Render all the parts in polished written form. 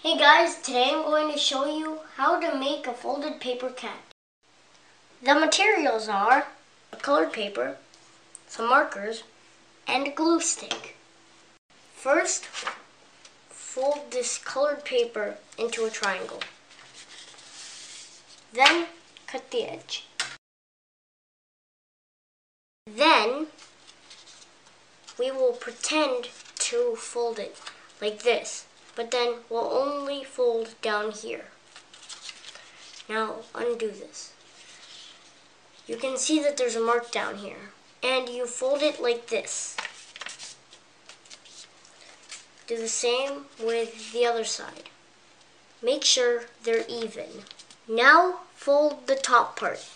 Hey guys, today I'm going to show you how to make a folded paper cat. The materials are a colored paper, some markers, and a glue stick. First, fold this colored paper into a triangle. Then, cut the edge. Then, we will pretend to fold it like this. But then we'll only fold down here. Now undo this. You can see that there's a mark down here. And you fold it like this. Do the same with the other side. Make sure they're even. Now fold the top part.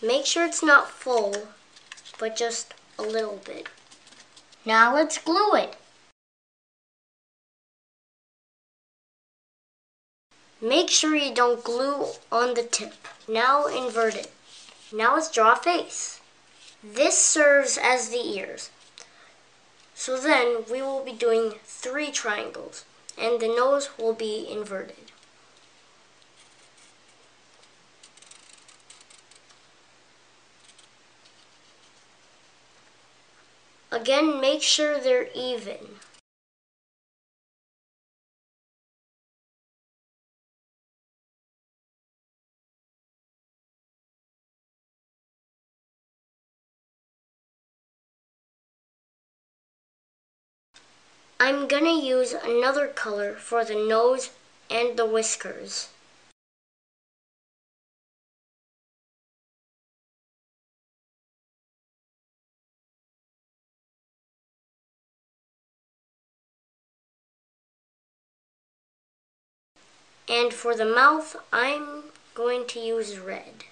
Make sure it's not full, but just a little bit. Now let's glue it. Make sure you don't glue on the tip. Now invert it. Now let's draw a face. This serves as the ears. So then we will be doing 3 triangles, and the nose will be inverted. Again, make sure they're even. I'm gonna use another color for the nose and the whiskers. And for the mouth, I'm going to use red.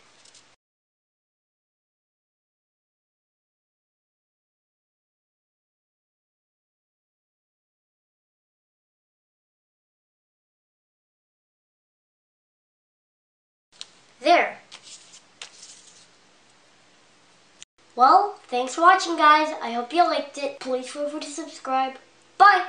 There. Well, thanks for watching, guys. I hope you liked it. Please feel free to subscribe. Bye!